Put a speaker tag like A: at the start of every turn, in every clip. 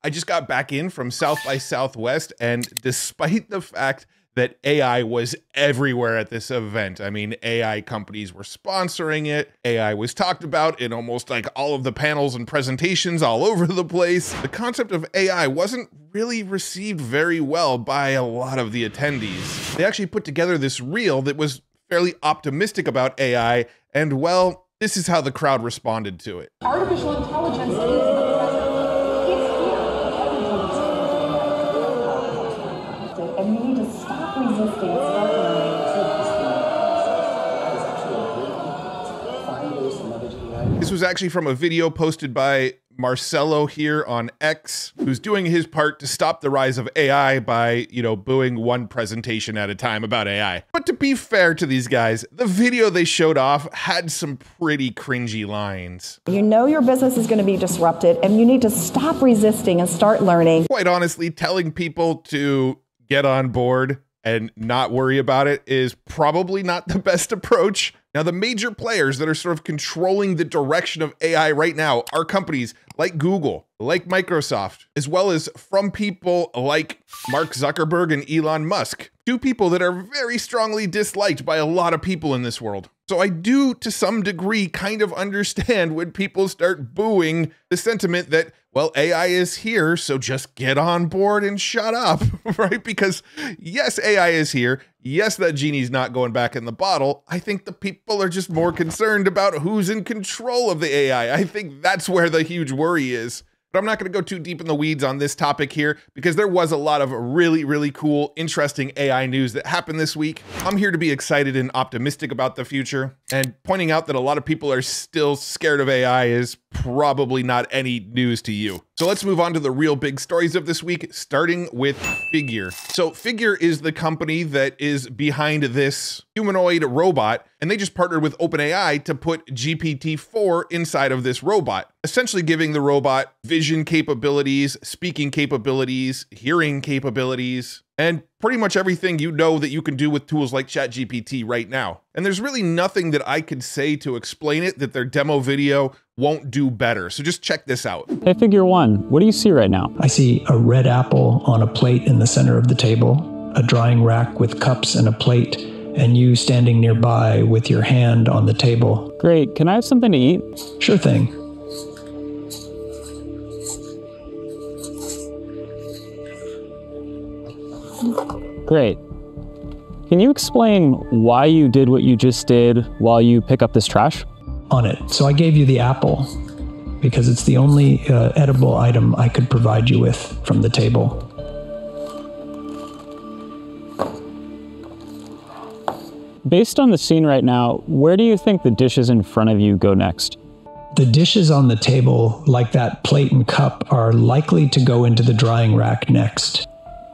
A: I just got back in from South by Southwest, and despite the fact that AI was everywhere at this event. I mean, AI companies were sponsoring it. AI was talked about in almost like all of the panels and presentations all over the place. The concept of AI wasn't really received very well by a lot of the attendees. They actually put together this reel that was fairly optimistic about AI, and well, this is how the crowd responded to it.
B: Artificial intelligence is the present. It's here. And we need to stop resisting, start learning.
A: This was actually from a video posted by Marcelo here on X, who's doing his part to stop the rise of AI by, booing one presentation at a time about AI. But to be fair to these guys, the video they showed off had some pretty cringy lines.
C: You know your business is going to be disrupted, and you need to stop resisting and start learning.
A: Quite honestly, telling people to get on board and not worry about it is probably not the best approach. Now, the major players that are sort of controlling the direction of AI right now are companies like Google, like Microsoft, as well as from people like Mark Zuckerberg and Elon Musk, two people that are very strongly disliked by a lot of people in this world. So I do, to some degree, kind of understand when people start booing the sentiment that, well, AI is here, so just get on board and shut up, right? Because yes, AI is here. Yes, that genie's not going back in the bottle. I think the people are just more concerned about who's in control of the AI. I think that's where the huge worry is. But I'm not going to go too deep in the weeds on this topic here because there was a lot of really, really cool, interesting AI news that happened this week. I'm here to be excited and optimistic about the future, and pointing out that a lot of people are still scared of AI is probably not any news to you. So let's move on to the real big stories of this week, starting with Figure. So Figure is the company that is behind this humanoid robot, and they just partnered with OpenAI to put GPT-4 inside of this robot, essentially giving the robot vision capabilities, speaking capabilities, hearing capabilities, and pretty much everything you know that you can do with tools like ChatGPT right now. And there's really nothing that I could say to explain it that their demo video won't do better. So just check this out.
D: Hey, Figure One, what do you see right now?
E: I see a red apple on a plate in the center of the table, a drying rack with cups and a plate, and you standing nearby with your hand on the table.
D: Great, can I have something to eat?
E: Sure thing.
D: Great. Can you explain why you did what you just did while you pick up this trash?
E: On it. So I gave you the apple because it's the only edible item I could provide you with from the table.
D: Based on the scene right now, where do you think the dishes in front of you go next?
E: The dishes on the table, like that plate and cup, are likely to go into the drying rack next.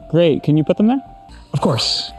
D: Great, can you put them there?
E: Of course.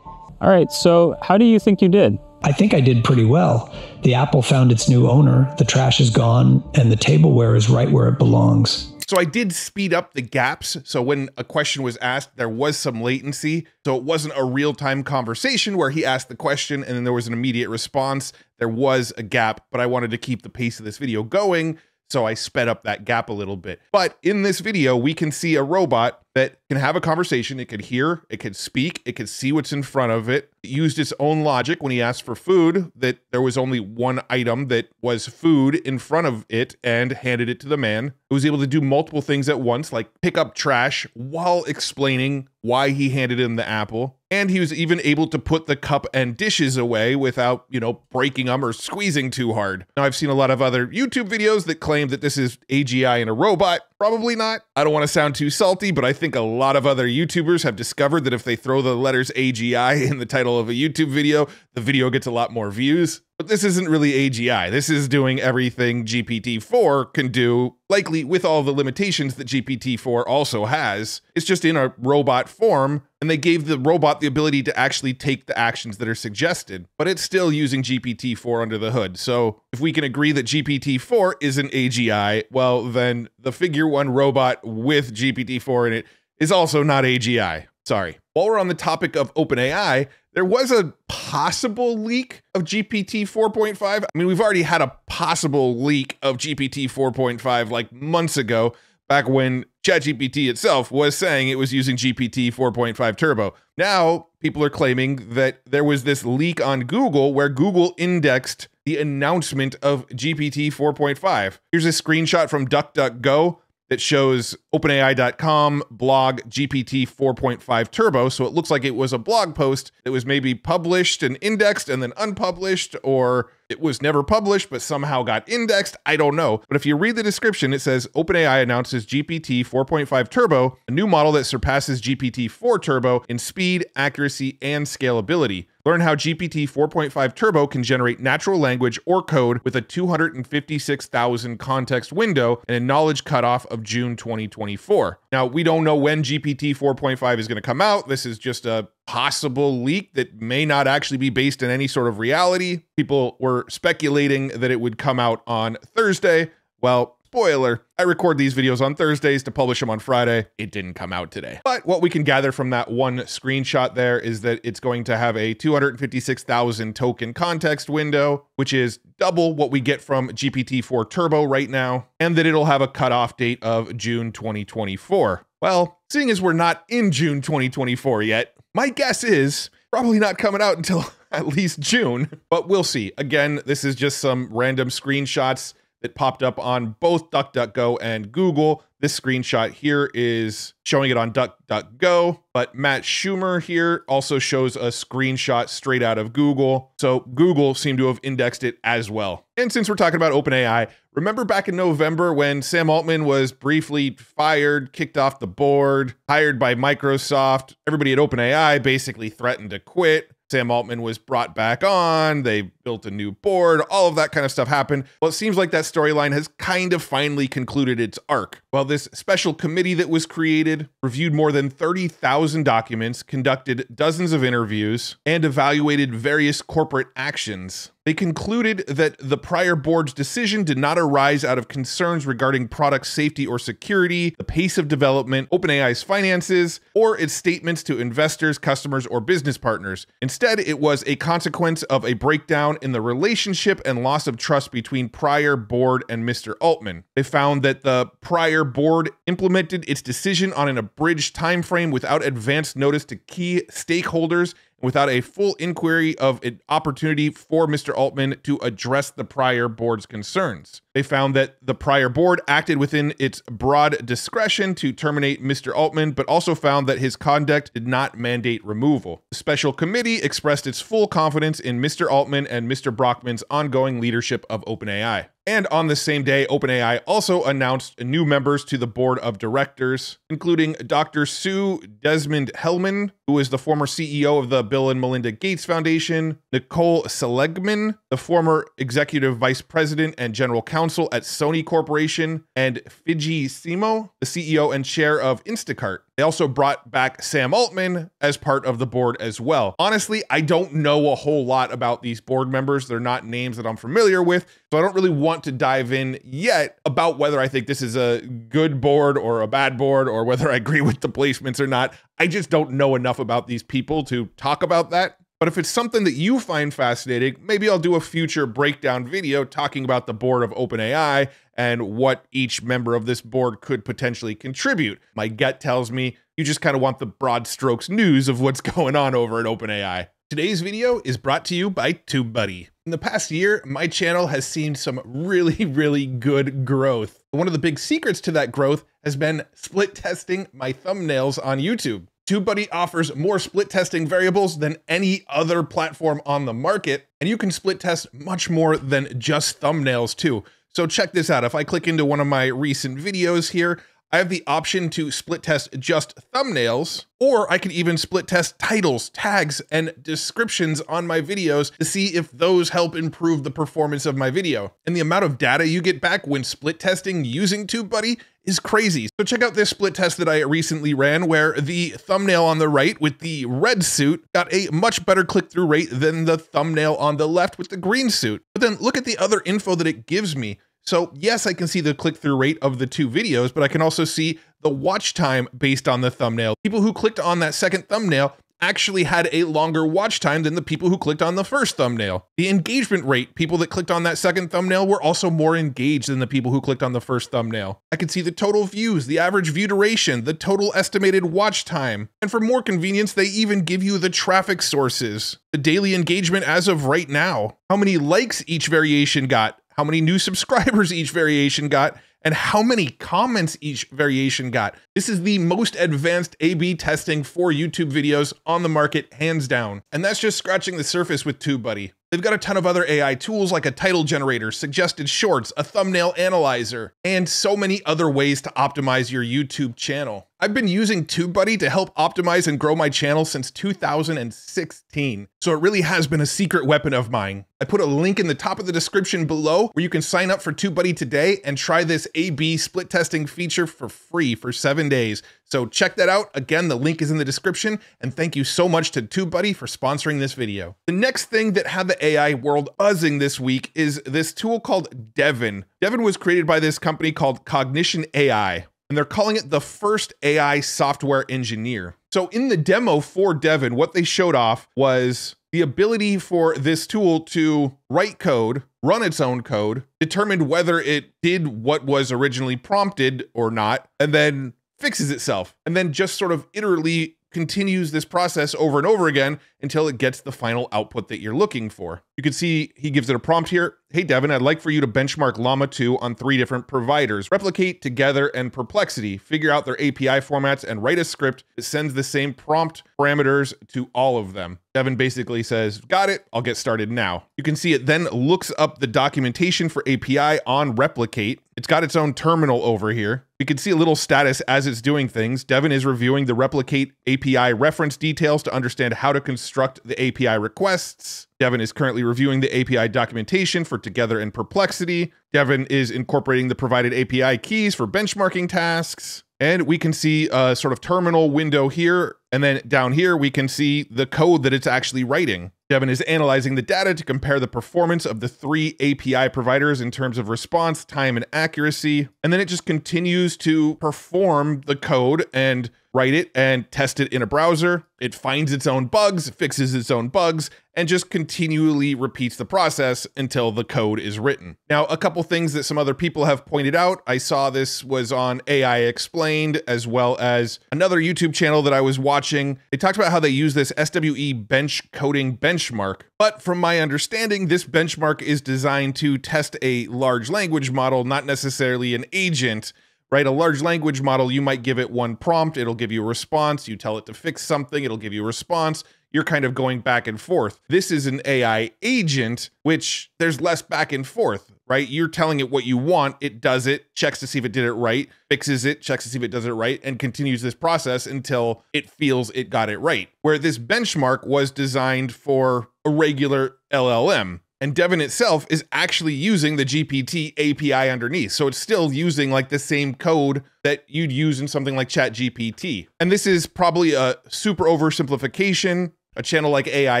D: All right, so how do you think you did?
E: I think I did pretty well. The apple found its new owner, the trash is gone, and the tableware is right where it belongs.
A: So I did speed up the gaps. So when a question was asked, there was some latency. So it wasn't a real-time conversation where he asked the question and then there was an immediate response. There was a gap, but I wanted to keep the pace of this video going, so I sped up that gap a little bit. But in this video, we can see a robot that can have a conversation. It could hear, it could speak, it could see what's in front of it. It used its own logic when he asked for food, that there was only one item that was food in front of it, and handed it to the man. It was able to do multiple things at once, like pick up trash while explaining why he handed him the apple. And he was even able to put the cup and dishes away without, breaking them or squeezing too hard. Now, I've seen a lot of other YouTube videos that claim that this is AGI in a robot. Probably not. I don't want to sound too salty, but I think a lot of other YouTubers have discovered that if they throw the letters AGI in the title of a YouTube video, the video gets a lot more views. But this isn't really AGI. This is doing everything GPT-4 can do, likely with all the limitations that GPT-4 also has. It's just in a robot form, and they gave the robot the ability to actually take the actions that are suggested, but it's still using GPT-4 under the hood. So if we can agree that GPT-4 isn't AGI, well, then the Figure One robot with GPT-4 in it is also not AGI. Sorry. While we're on the topic of OpenAI, there was a possible leak of GPT 4.5. I mean, we've already had a possible leak of GPT 4.5 like months ago, back when ChatGPT itself was saying it was using GPT 4.5 Turbo. Now, people are claiming that there was this leak on Google where Google indexed the announcement of GPT 4.5. Here's a screenshot from DuckDuckGo that shows OpenAI.com blog GPT 4.5 Turbo. So it looks like it was a blog post that was maybe published and indexed and then unpublished, or it was never published but somehow got indexed. I don't know. But if you read the description, it says OpenAI announces GPT 4.5 Turbo, a new model that surpasses GPT 4 Turbo in speed, accuracy, and scalability. Learn how GPT 4.5 Turbo can generate natural language or code with a 256,000 context window and a knowledge cutoff of June 2024. Now, we don't know when GPT 4.5 is going to come out. This is just a possible leak that may not actually be based in any sort of reality. People were speculating that it would come out on Thursday. Well, spoiler, I record these videos on Thursdays to publish them on Friday. It didn't come out today. But what we can gather from that one screenshot there is that it's going to have a 256,000 token context window, which is double what we get from GPT-4 Turbo right now, and that it'll have a cutoff date of June 2024. Well, seeing as we're not in June 2024 yet, my guess is probably not coming out until at least June, but we'll see. Again, this is just some random screenshots that popped up on both DuckDuckGo and Google. This screenshot here is showing it on DuckDuckGo, but Matt Schumer here also shows a screenshot straight out of Google. So Google seemed to have indexed it as well. And since we're talking about OpenAI, remember back in November when Sam Altman was briefly fired, kicked off the board, hired by Microsoft? Everybody at OpenAI basically threatened to quit. Sam Altman was brought back on, they built a new board, all of that kind of stuff happened. Well, it seems like that storyline has kind of finally concluded its arc. Well, this special committee that was created reviewed more than 30,000 documents, conducted dozens of interviews, and evaluated various corporate actions. They concluded that the prior board's decision did not arise out of concerns regarding product safety or security, the pace of development, OpenAI's finances, or its statements to investors, customers, or business partners. Instead, it was a consequence of a breakdown in the relationship and loss of trust between prior board and Mr. Altman. They found that the prior board implemented its decision on an abridged timeframe without advance notice to key stakeholders, without a full inquiry of an opportunity for Mr. Altman to address the prior board's concerns. They found that the prior board acted within its broad discretion to terminate Mr. Altman, but also found that his conduct did not mandate removal. The special committee expressed its full confidence in Mr. Altman and Mr. Brockman's ongoing leadership of OpenAI. And on the same day, OpenAI also announced new members to the board of directors, including Dr. Sue Desmond-Hellmann, who is the former CEO of the Bill and Melinda Gates Foundation, Nicole Seligman, the former executive vice president and general counsel at Sony Corporation, and Fidji Simo, the CEO and chair of Instacart. They also brought back Sam Altman as part of the board as well. Honestly, I don't know a whole lot about these board members. They're not names that I'm familiar with, so I don't really want to dive in yet about whether I think this is a good board or a bad board, or whether I agree with the placements or not. I just don't know enough about these people to talk about that. But if it's something that you find fascinating, maybe I'll do a future breakdown video talking about the board of OpenAI and what each member of this board could potentially contribute. My gut tells me you just kind of want the broad strokes news of what's going on over at OpenAI. Today's video is brought to you by TubeBuddy. In the past year, my channel has seen some really good growth. One of the big secrets to that growth has been split testing my thumbnails on YouTube. TubeBuddy offers more split testing variables than any other platform on the market, and you can split test much more than just thumbnails too. So check this out. If I click into one of my recent videos here, I have the option to split test just thumbnails, or I can even split test titles, tags, and descriptions on my videos to see if those help improve the performance of my video. And the amount of data you get back when split testing using TubeBuddy is crazy. So check out this split test that I recently ran where the thumbnail on the right with the red suit got a much better click-through rate than the thumbnail on the left with the green suit. But then look at the other info that it gives me. So yes, I can see the click-through rate of the two videos, but I can also see the watch time based on the thumbnail. People who clicked on that second thumbnail actually had a longer watch time than the people who clicked on the first thumbnail. The engagement rate, people that clicked on that second thumbnail were also more engaged than the people who clicked on the first thumbnail. I can see the total views, the average view duration, the total estimated watch time. And for more convenience, they even give you the traffic sources, the daily engagement as of right now, how many likes each variation got, how many new subscribers each variation got, and how many comments each variation got. This is the most advanced A/B testing for YouTube videos on the market, hands down. And that's just scratching the surface with TubeBuddy. They've got a ton of other AI tools like a title generator, suggested shorts, a thumbnail analyzer, and so many other ways to optimize your YouTube channel. I've been using TubeBuddy to help optimize and grow my channel since 2016, so it really has been a secret weapon of mine. I put a link in the top of the description below where you can sign up for TubeBuddy today and try this A/B split testing feature for free for 7 days. So check that out. Again, the link is in the description, and thank you so much to TubeBuddy for sponsoring this video. The next thing that had the AI world buzzing this week is this tool called Devin. Devin was created by this company called Cognition AI, and they're calling it the first AI software engineer. So in the demo for Devin, what they showed off was the ability for this tool to write code, run its own code, determine whether it did what was originally prompted or not, and then fixes itself, and then just sort of iteratively continues this process over and over again until it gets the final output that you're looking for. You can see he gives it a prompt here. Hey, Devin, I'd like for you to benchmark Llama 2 on 3 different providers, Replicate, Together, and Perplexity, figure out their API formats, and write a script that sends the same prompt parameters to all of them. Devin basically says, got it, I'll get started now. You can see it then looks up the documentation for API on Replicate. It's got its own terminal over here. You can see a little status as it's doing things. Devin is reviewing the Replicate API reference details to understand how to construct the API requests. Devin is currently reviewing the API documentation for Together and Perplexity. Devin is incorporating the provided API keys for benchmarking tasks. And we can see a sort of terminal window here. And then down here, we can see the code that it's actually writing. Devin is analyzing the data to compare the performance of the 3 API providers in terms of response, time, and accuracy. And then it just continues to perform the code and write it and test it in a browser. It finds its own bugs, fixes its own bugs, and just continually repeats the process until the code is written. Now, a couple things that some other people have pointed out. I saw this was on AI Explained, as well as another YouTube channel that I was watching. They talked about how they use this SWE bench coding benchmark. But from my understanding, this benchmark is designed to test a large language model, not necessarily an agent. Right? A large language model, you might give it one prompt, it'll give you a response. You tell it to fix something, it'll give you a response. You're kind of going back and forth. This is an AI agent, which there's less back and forth, right? You're telling it what you want, it does it, checks to see if it did it right, fixes it, checks to see if it does it right, and continues this process until it feels it got it right. Where this benchmark was designed for a regular LLM. And Devin itself is actually using the GPT API underneath. So it's still using like the same code that you'd use in something like ChatGPT. And this is probably a super oversimplification. A channel like AI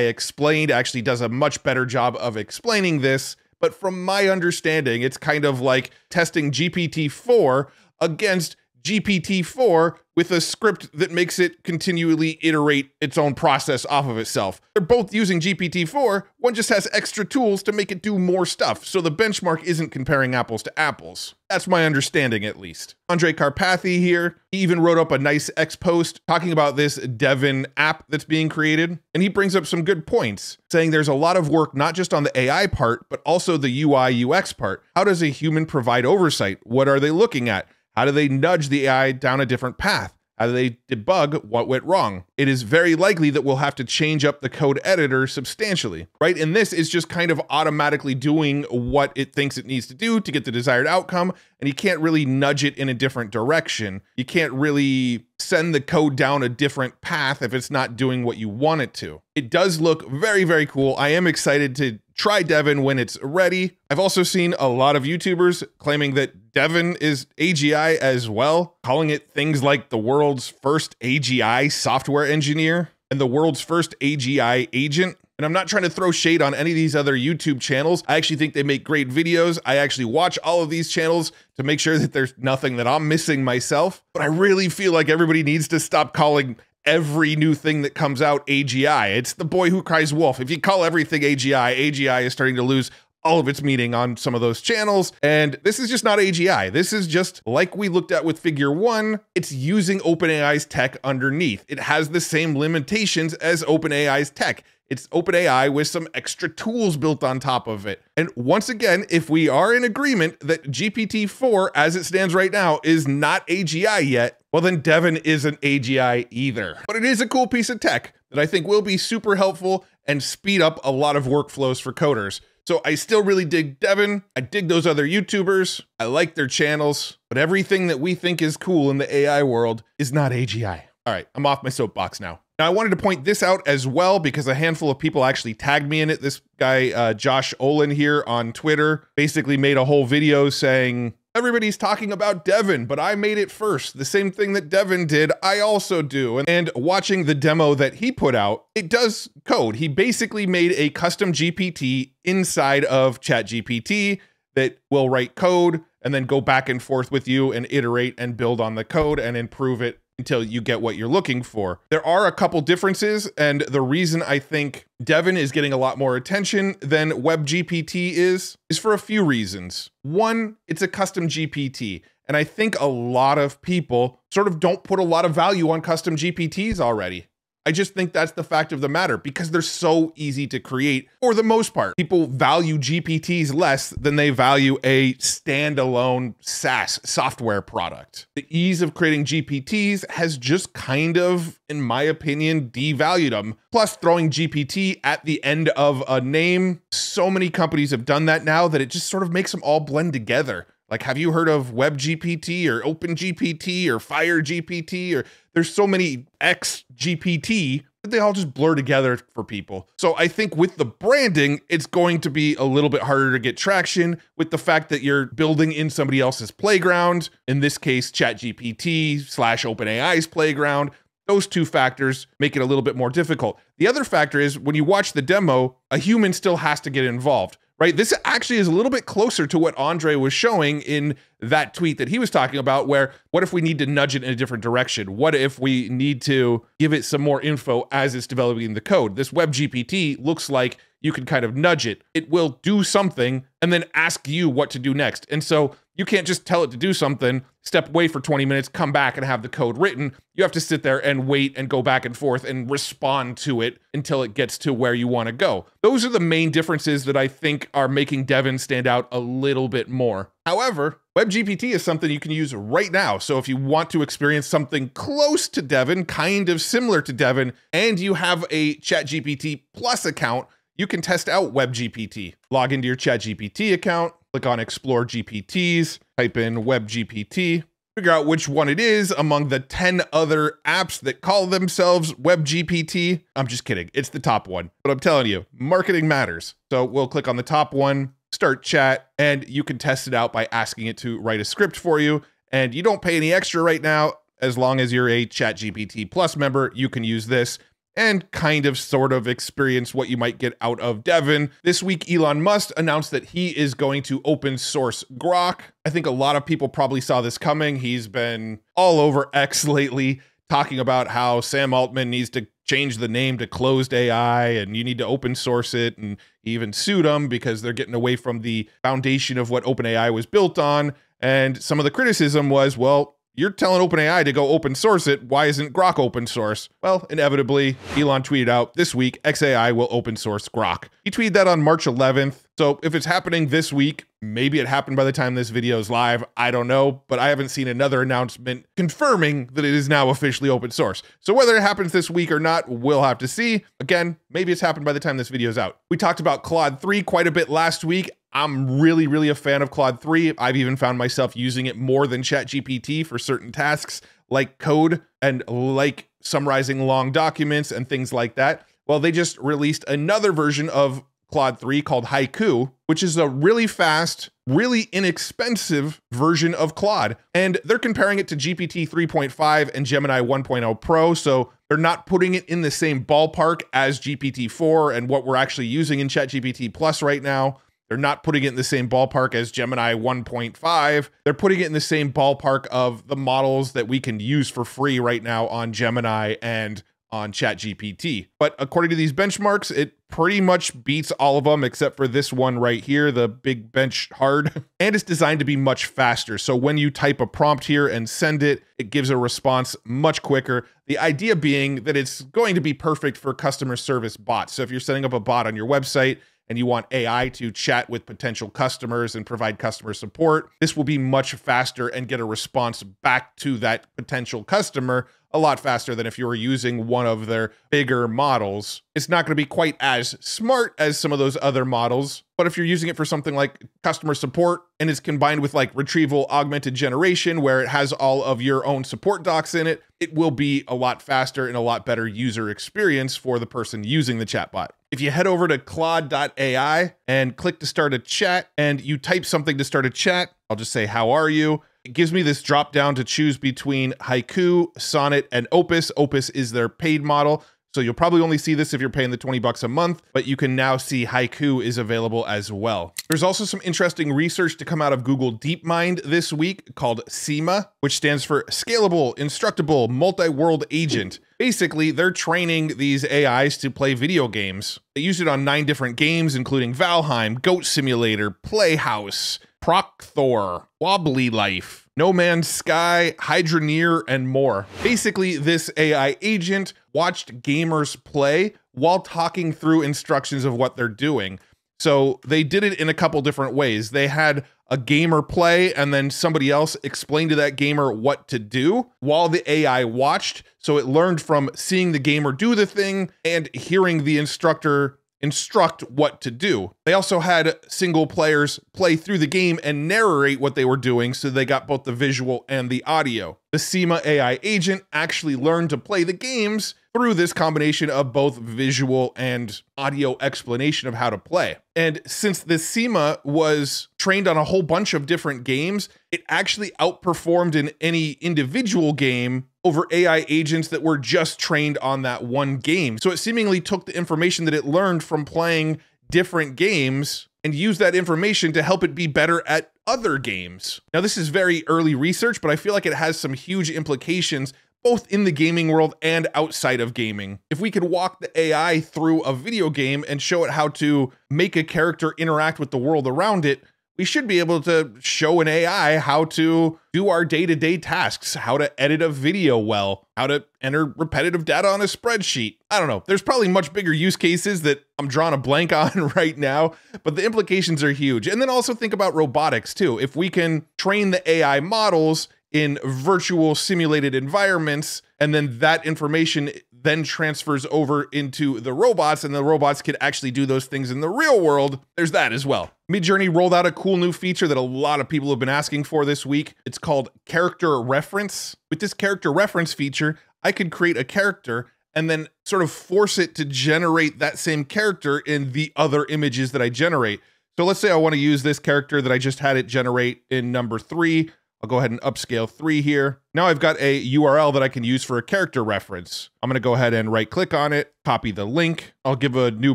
A: Explained actually does a much better job of explaining this. But from my understanding, it's kind of like testing GPT-4 against GPT-4 with a script that makes it continually iterate its own process off of itself. They're both using GPT-4, one just has extra tools to make it do more stuff, so the benchmark isn't comparing apples to apples. That's my understanding, at least. Andre Karpathy here, he even wrote up a nice X post talking about this Devin app that's being created, and he brings up some good points, saying there's a lot of work not just on the AI part, but also the UI UX part. How does a human provide oversight? What are they looking at? How do they nudge the AI down a different path? How do they debug what went wrong? It is very likely that we'll have to change up the code editor substantially, right? And this is just kind of automatically doing what it thinks it needs to do to get the desired outcome, and you can't really nudge it in a different direction. You can't really send the code down a different path if it's not doing what you want it to. It does look very, very cool. I am excited to try Devin when it's ready. I've also seen a lot of YouTubers claiming that Devin is AGI as well, calling it things like the world's first AGI software engineer and the world's first AGI agent. And I'm not trying to throw shade on any of these other YouTube channels. I actually think they make great videos. I actually watch all of these channels to make sure that there's nothing that I'm missing myself. But I really feel like everybody needs to stop calling every new thing that comes out AGI. It's the boy who cries wolf. If you call everything AGI, AGI is starting to lose all of its meaning on some of those channels. And this is just not AGI. This is just like we looked at with figure 1. It's using OpenAI's tech underneath. It has the same limitations as OpenAI's tech. It's OpenAI with some extra tools built on top of it. And once again, if we are in agreement that GPT-4 as it stands right now is not AGI yet, well then Devin isn't AGI either. But it is a cool piece of tech that I think will be super helpful and speed up a lot of workflows for coders. So I still really dig Devin. I dig those other YouTubers. I like their channels, but everything that we think is cool in the AI world is not AGI. All right, I'm off my soapbox now. Now I wanted to point this out as well because a handful of people actually tagged me in it. This guy, Josh Olin here on Twitter, basically made a whole video saying, everybody's talking about Devin, but I made it first. The same thing that Devin did, I also do. And watching the demo that he put out, it does code. He basically made a custom GPT inside of ChatGPT that will write code and then go back and forth with you and iterate and build on the code and improve it until you get what you're looking for. There are a couple differences, and the reason I think Devin is getting a lot more attention than WebGPT is for a few reasons. One, it's a custom GPT, and I think a lot of people sort of don't put a lot of value on custom GPTs already. I just think that's the fact of the matter because they're so easy to create for the most part. People value GPTs less than they value a standalone SaaS software product. The ease of creating GPTs has just kind of, in my opinion, devalued them. Plus, throwing GPT at the end of a name, so many companies have done that now that it just sort of makes them all blend together. Like, have you heard of WebGPT or OpenGPT or FireGPT? Or there's so many XGPT that they all just blur together for people. So I think with the branding, it's going to be a little bit harder to get traction with the fact that you're building in somebody else's playground. In this case, ChatGPT / OpenAI's playground. Those two factors make it a little bit more difficult. The other factor is when you watch the demo, a human still has to get involved. Right? This actually is a little bit closer to what Andre was showing in that tweet that he was talking about, where what if we need to nudge it in a different direction? What if we need to give it some more info as it's developing the code? This WebGPT looks like you can kind of nudge it. It will do something and then ask you what to do next. And so you can't just tell it to do something, step away for 20 minutes, come back and have the code written. You have to sit there and wait and go back and forth and respond to it until it gets to where you want to go. Those are the main differences that I think are making Devin stand out a little bit more. However, WebGPT is something you can use right now. So if you want to experience something close to Devin, kind of similar to Devin, and you have a ChatGPT Plus account, you can test out WebGPT. Log into your ChatGPT account, click on Explore GPTs, type in WebGPT, figure out which one it is among the 10 other apps that call themselves WebGPT. I'm just kidding, it's the top one. But I'm telling you, marketing matters. So we'll click on the top one, start chat, and you can test it out by asking it to write a script for you. And you don't pay any extra right now. As long as you're a ChatGPT Plus member, you can use this and kind of sort of experience what you might get out of Devin. This week, Elon Musk announced that he is going to open source Grok. I think a lot of people probably saw this coming. He's been all over X lately talking about how Sam Altman needs to change the name to closed AI and you need to open source it. And he even sued them because they're getting away from the foundation of what OpenAI was built on. And some of the criticism was, well, you're telling OpenAI to go open source it. Why isn't Grok open source? Well, inevitably, Elon tweeted out this week, XAI will open source Grok. He tweeted that on March 11th. So if it's happening this week, maybe it happened by the time this video is live. I don't know, but I haven't seen another announcement confirming that it is now officially open source. So whether it happens this week or not, we'll have to see. Again, maybe it's happened by the time this video is out. We talked about Claude 3 quite a bit last week. I'm really a fan of Claude 3. I've even found myself using it more than ChatGPT for certain tasks like code and like summarizing long documents and things like that. Well, they just released another version of Claude 3 called Haiku, which is a really fast, really inexpensive version of Claude. And they're comparing it to GPT 3.5 and Gemini 1.0 Pro. So they're not putting it in the same ballpark as GPT-4 and what we're actually using in ChatGPT Plus right now. They're not putting it in the same ballpark as Gemini 1.5. They're putting it in the same ballpark of the models that we can use for free right now on Gemini and on ChatGPT. But according to these benchmarks, it pretty much beats all of them except for this one right here, the big bench hard. And it's designed to be much faster. So when you type a prompt here and send it, it gives a response much quicker. The idea being that it's going to be perfect for customer service bots. So if you're setting up a bot on your website and you want AI to chat with potential customers and provide customer support, this will be much faster and get a response back to that potential customer a lot faster than if you were using one of their bigger models. It's not going to be quite as smart as some of those other models, but if you're using it for something like customer support and it's combined with like retrieval augmented generation where it has all of your own support docs in it, it will be a lot faster and a lot better user experience for the person using the chatbot. If you head over to Claude.ai and click to start a chat and you type something to start a chat, I'll just say, how are you? It gives me this drop down to choose between Haiku, Sonnet, and Opus. Opus is their paid model. So you'll probably only see this if you're paying the $20 a month, but you can now see Haiku is available as well. There's also some interesting research to come out of Google DeepMind this week called SIMA, which stands for Scalable, Instructable, Multi-World Agent. Basically, they're training these AIs to play video games. They use it on 9 different games, including Valheim, Goat Simulator, Playhouse, Procthor, Wobbly Life, No Man's Sky, Hydroneer, and more. Basically, this AI agent watched gamers play while talking through instructions of what they're doing. So they did it in a couple different ways. They had a gamer play and then somebody else explained to that gamer what to do while the AI watched. So it learned from seeing the gamer do the thing and hearing the instructor instruct what to do. They also had single players play through the game and narrate what they were doing, so they got both the visual and the audio. The SIMA AI agent actually learned to play the games through this combination of both visual and audio explanation of how to play. And since the SIMA was trained on a whole bunch of different games, it actually outperformed in any individual game over AI agents that were just trained on that one game. So it seemingly took the information that it learned from playing different games and used that information to help it be better at other games. Now, this is very early research, but I feel like it has some huge implications both in the gaming world and outside of gaming. If we could walk the AI through a video game and show it how to make a character interact with the world around it, we should be able to show an AI how to do our day-to-day tasks, how to edit a video well, how to enter repetitive data on a spreadsheet. I don't know. There's probably much bigger use cases that I'm drawing a blank on right now, but the implications are huge. And then also think about robotics too. If we can train the AI models in virtual simulated environments, and then that information then transfers over into the robots, and the robots can actually do those things in the real world, there's that as well. MidJourney rolled out a cool new feature that a lot of people have been asking for this week. It's called character reference. With this character reference feature, I could create a character and then sort of force it to generate that same character in the other images that I generate. So let's say I want to use this character that I just had it generate in number 3. I'll go ahead and upscale 3 here. Now I've got a URL that I can use for a character reference. I'm going to go ahead and right click on it, copy the link. I'll give a new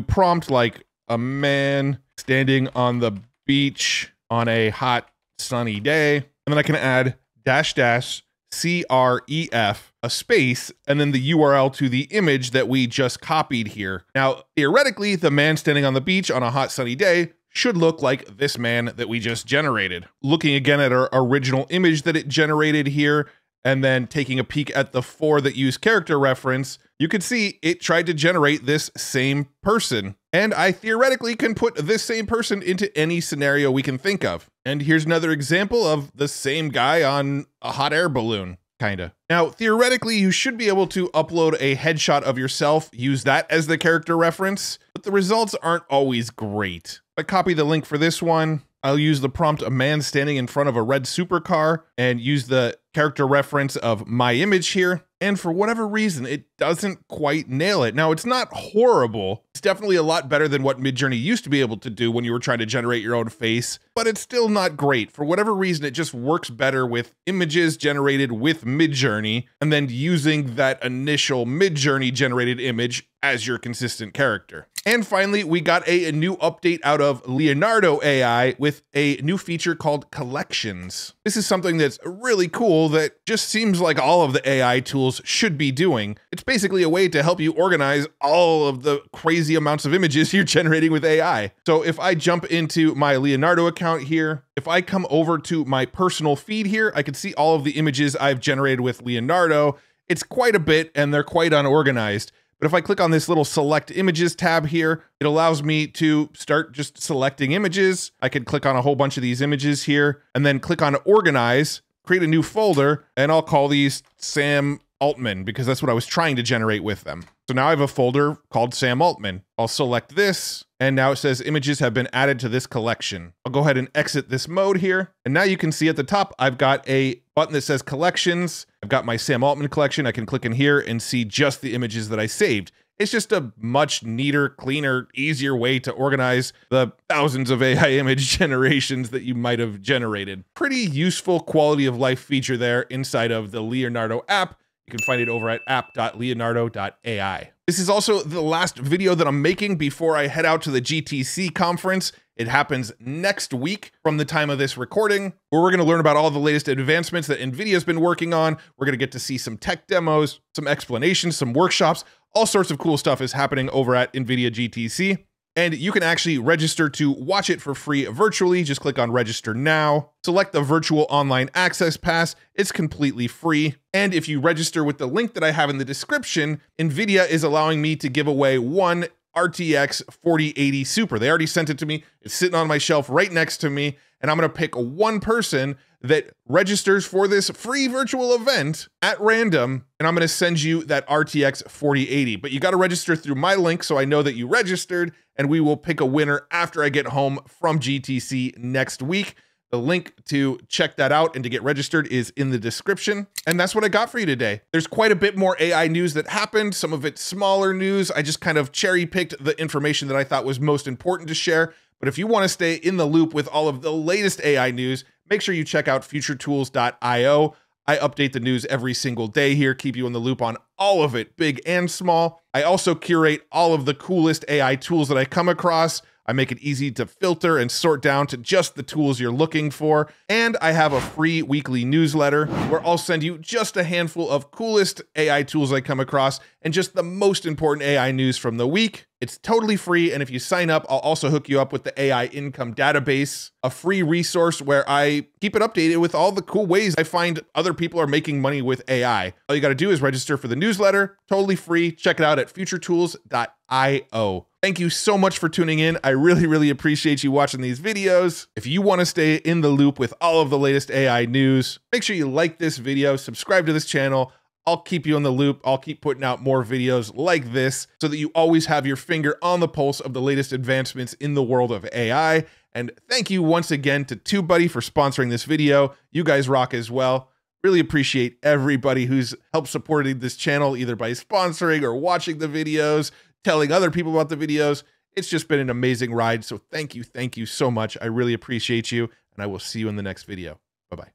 A: prompt like a man standing on the beach on a hot sunny day. And then I can add -- CREF, a space, and then the URL to the image that we just copied here. Now, theoretically, the man standing on the beach on a hot sunny day should look like this man that we just generated. Looking again at our original image that it generated here, and then taking a peek at the 4 that use character reference, you can see it tried to generate this same person. And I theoretically can put this same person into any scenario we can think of. And here's another example of the same guy on a hot air balloon, kinda. Now, theoretically, you should be able to upload a headshot of yourself, use that as the character reference, but the results aren't always great. If I copy the link for this one, I'll use the prompt a man standing in front of a red supercar and use the character reference of my image here. And for whatever reason, it doesn't quite nail it. Now, it's not horrible. It's definitely a lot better than what MidJourney used to be able to do when you were trying to generate your own face, but it's still not great. For whatever reason, it just works better with images generated with MidJourney and then using that initial MidJourney generated image as your consistent character. And finally, we got a new update out of Leonardo AI with a new feature called collections. This is something that's really cool that just seems like all of the AI tools should be doing. It's basically a way to help you organize all of the crazy amounts of images you're generating with AI. So if I jump into my Leonardo account here, if I come over to my personal feed here, I can see all of the images I've generated with Leonardo. It's quite a bit and they're quite unorganized. But if I click on this little select images tab here, it allows me to start just selecting images. I could click on a whole bunch of these images here and then click on organize, create a new folder, and I'll call these Sam Altman because that's what I was trying to generate with them. So now I have a folder called Sam Altman. I'll select this and now it says images have been added to this collection. I'll go ahead and exit this mode here. And now you can see at the top, I've got a button that says collections. I've got my Sam Altman collection. I can click in here and see just the images that I saved. It's just a much neater, cleaner, easier way to organize the thousands of AI image generations that you might have generated. Pretty useful quality of life feature there inside of the Leonardo app. You can find it over at app.leonardo.ai. This is also the last video that I'm making before I head out to the GTC conference. It happens next week from the time of this recording, where we're going to learn about all the latest advancements that NVIDIA's been working on. We're going to get to see some tech demos, some explanations, some workshops. All sorts of cool stuff is happening over at NVIDIA GTC. And you can actually register to watch it for free virtually. Just click on register now. Select the virtual online access pass. It's completely free. And if you register with the link that I have in the description, NVIDIA is allowing me to give away one RTX 4080 Super. They already sent it to me. It's sitting on my shelf right next to me. And I'm going to pick one person that registers for this free virtual event at random. And I'm going to send you that RTX 4080. But you got to register through my link so I know that you registered. And we will pick a winner after I get home from GTC next week. The link to check that out and to get registered is in the description. And that's what I got for you today. There's quite a bit more AI news that happened. Some of it's smaller news. I just kind of cherry picked the information that I thought was most important to share. But if you want to stay in the loop with all of the latest AI news, make sure you check out futuretools.io. I update the news every single day here, keep you in the loop on all of it, big and small. I also curate all of the coolest AI tools that I come across. I make it easy to filter and sort down to just the tools you're looking for. And I have a free weekly newsletter where I'll send you just a handful of coolest AI tools I come across and just the most important AI news from the week. It's totally free, and if you sign up, I'll also hook you up with the AI Income Database, a free resource where I keep it updated with all the cool ways I find other people are making money with AI. All you got to do is register for the newsletter, totally free. Check it out at futuretools.io. Thank you so much for tuning in. I really, really appreciate you watching these videos. If you want to stay in the loop with all of the latest AI news, make sure you like this video, subscribe to this channel. I'll keep you in the loop. I'll keep putting out more videos like this so that you always have your finger on the pulse of the latest advancements in the world of AI. And thank you once again to TubeBuddy for sponsoring this video. You guys rock as well. Really appreciate everybody who's helped supporting this channel, either by sponsoring or watching the videos, telling other people about the videos. It's just been an amazing ride. So thank you so much. I really appreciate you, and I will see you in the next video. Bye-bye.